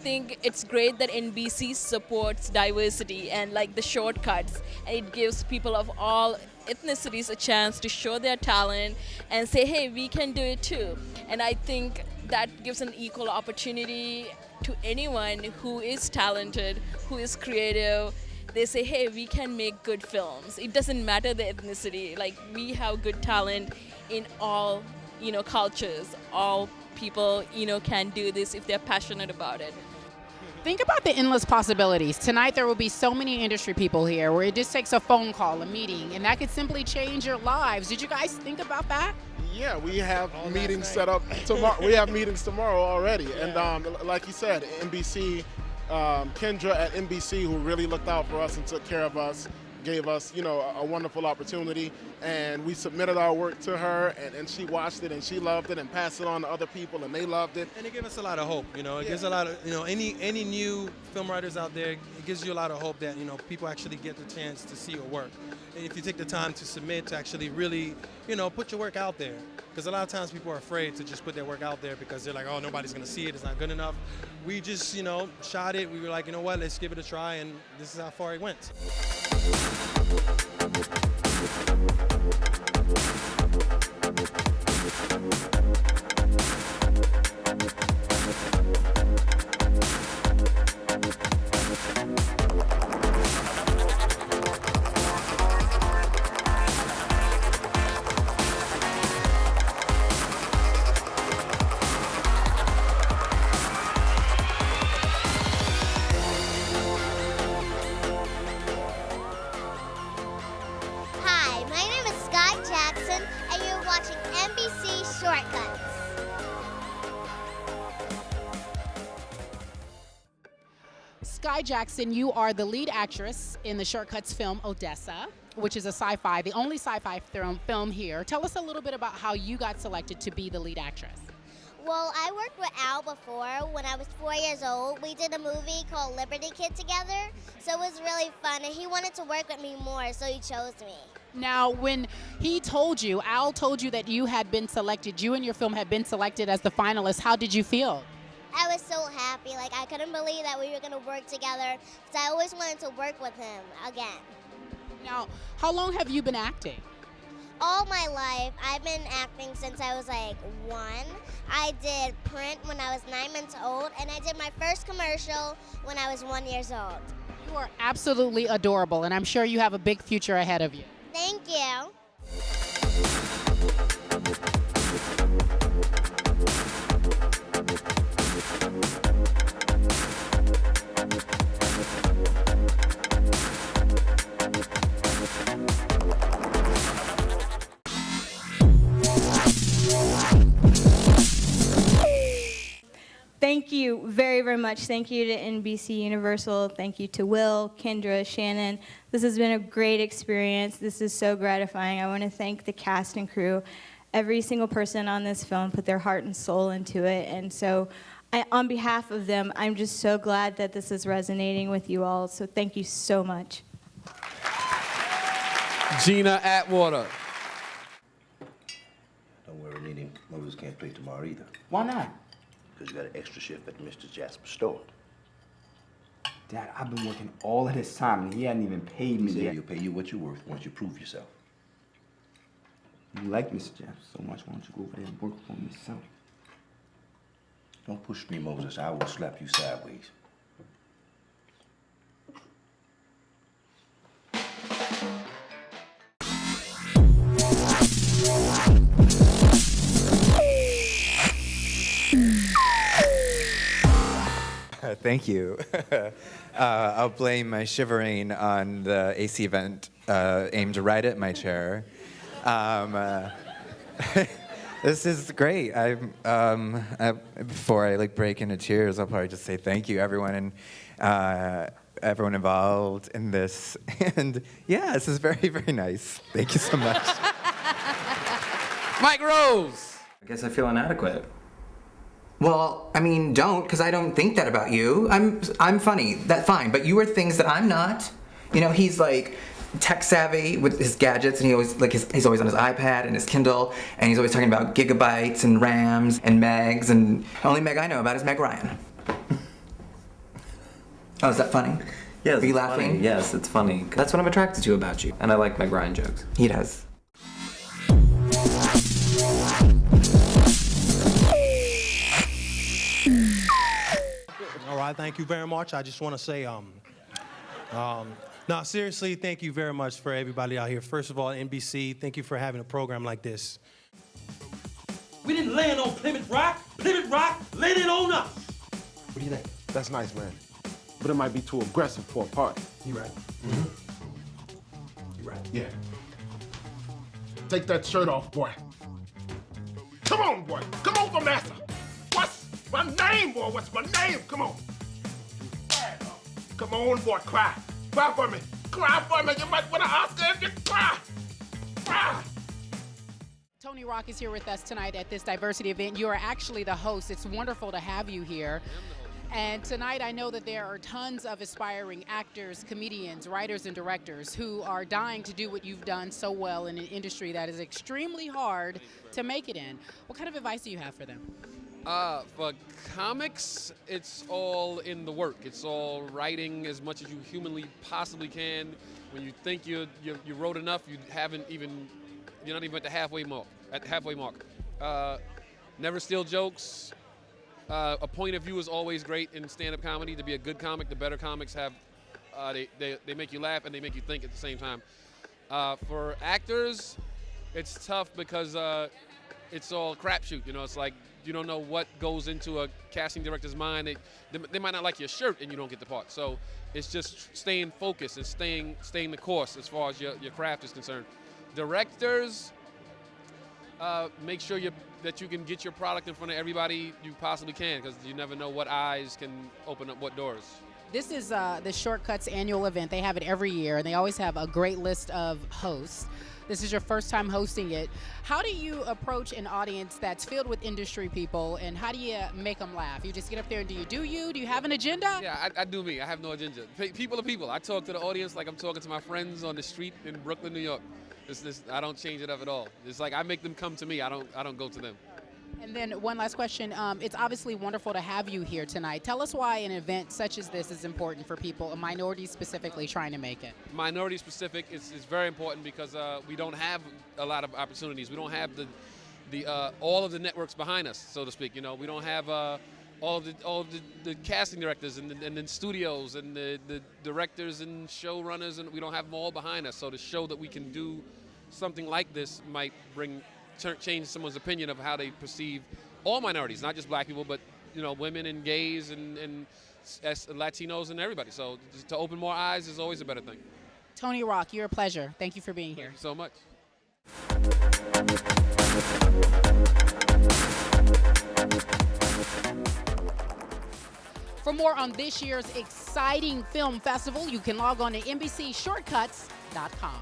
think it's great that NBC supports diversity and like the shortcuts, and it gives people of all ethnicities a chance to show their talent and say, hey, we can do it too. And I think that gives an equal opportunity to anyone who is talented, who is creative. They say, hey, we can make good films. It doesn't matter the ethnicity. Like, we have good talent in all, cultures. All people, can do this if they're passionate about it. Think about the endless possibilities. Tonight there will be so many industry people here where it just takes a phone call, a meeting, and that could simply change your lives. Did you guys think about that? Yeah, we have meetings set up tomorrow. We have meetings tomorrow already. Yeah. And like you said, NBC, Kendra at NBC, who really looked out for us and took care of us, gave us, a wonderful opportunity. And we submitted our work to her, and she watched it, and she loved it, and passed it on to other people, and they loved it. And it gives us a lot of hope, It gives a lot of, any new film writers out there, it gives you a lot of hope that, people actually get the chance to see your work. And if you take the time to submit, to actually really, put your work out there. Because a lot of times people are afraid to just put their work out there because they're like, oh, nobody's going to see it, it's not good enough. We just, shot it. We were like, you know what, let's give it a try, and this is how far it went. Hi, my name is Sky Jackson, and you're watching NBC Short Cuts. Sky Jackson, you are the lead actress in the Short Cuts film Odessa, which is a sci-fi, the only sci-fi film here. Tell us a little bit about how you got selected to be the lead actress. Well, I worked with Al before when I was 4 years old. We did a movie called Liberty Kid together, so it was really fun, and he wanted to work with me more, so he chose me. Now, when Al told you that you had been selected, you and your film had been selected as the finalists, how did you feel? I was so happy. Like, I couldn't believe that we were going to work together, because I always wanted to work with him again. Now, how long have you been acting? All my life, I've been acting since I was like 1. I did print when I was 9 months old, and I did my first commercial when I was 1 year old. You are absolutely adorable, and I'm sure you have a big future ahead of you. Thank you. Thank you very, very much. Thank you to NBC Universal. Thank you to Will, Kendra, Shannon. This has been a great experience. This is so gratifying. I want to thank the cast and crew. Every single person on this film put their heart and soul into it. And so on behalf of them, I'm just so glad that this is resonating with you all. So thank you so much. Gina Atwater. Don't worry, Nene. Moses can't play tomorrow either. Why not? Because you got an extra shift at Mr. Jasper's store. Dad, I've been working all of this time and he hadn't even paid me He said yet. he'll pay you what you're worth once you prove yourself. You like Mr. Jasper so much, why don't you go over there and work for him yourself? Don't push me, Moses. I will slap you sideways. Thank you. I'll blame my shivering on the AC vent aimed right at my chair. This is great. Before I break into tears, I'll probably just say thank you, everyone, and everyone involved in this. And yeah, this is very, very nice. Thank you so much. Mike Rose. I guess I feel inadequate. Well, I mean, don't, because I don't think that about you. I'm funny, that's fine, but you are things that I'm not. You know, he's like tech savvy with his gadgets, and he always he's always on his iPad and his Kindle, and he's always talking about gigabytes and RAMs and megs, and the only meg I know about is Meg Ryan. Oh, is that funny? Yes. Are you it's laughing? Funny. Yes, it's funny. That's what I'm attracted to about you. And I like Meg Ryan jokes. He does. All right, thank you very much. I just want to say, no, seriously, thank you very much for everybody out here. First of all, NBC, thank you for having a program like this. We didn't land on Plymouth Rock. Plymouth Rock landed on us. What do you think? That's nice, man. But it might be too aggressive for a party. You right. You right. Yeah. Take that shirt off, boy. Come on, boy. Come on for massa. What's my name, boy? What's my name? Come on. Come on, boy. Cry. Cry for me. Cry for me. You might win an Oscar if you cry. Cry. Tony Rock is here with us tonight at this diversity event. You are actually the host. It's wonderful to have you here. And tonight I know that there are tons of aspiring actors, comedians, writers, and directors who are dying to do what you've done so well in an industry that is extremely hard to make it in. What kind of advice do you have for them? For comics, it's all in the work. It's all writing as much as you humanly possibly can. When you think you wrote enough, you're not even at the halfway mark. Never steal jokes. A point of view is always great in stand-up comedy. To be a good comic, the better comics have, they make you laugh and they make you think at the same time. For actors, it's tough because it's all crapshoot. You know, it's like you don't know what goes into a casting director's mind. They might not like your shirt and you don't get the part. So it's just staying focused and staying the course as far as your craft is concerned. Directors, make sure that you can get your product in front of everybody you possibly can, because you never know what eyes can open up what doors. This is the Short Cuts annual event. They have it every year, and they always have a great list of hosts. This is your first time hosting it. How do you approach an audience that's filled with industry people, and how do you make them laugh? You just get up there and do you have an agenda? Yeah, I do me. I have no agenda. People are people. I talk to the audience like I'm talking to my friends on the street in Brooklyn, New York. I don't change it up at all. It's like I make them come to me. I don't go to them. And then one last question. It's obviously wonderful to have you here tonight. Tell us why an event such as this is important for people, minorities specifically, trying to make it. Minority specific is very important because we don't have a lot of opportunities. We don't have all of the networks behind us, so to speak. You know, we don't have all of the casting directors and the studios and the directors and showrunners, and we don't have them all behind us. So to show that we can do something like this might change someone's opinion of how they perceive all minorities, not just black people, but women and gays and Latinos and everybody. So just to open more eyes is always a better thing. Tony Rock, you're a pleasure. Thank you for being here. Thank you so much. For more on this year's exciting film festival, you can log on to NBCShortcuts.com.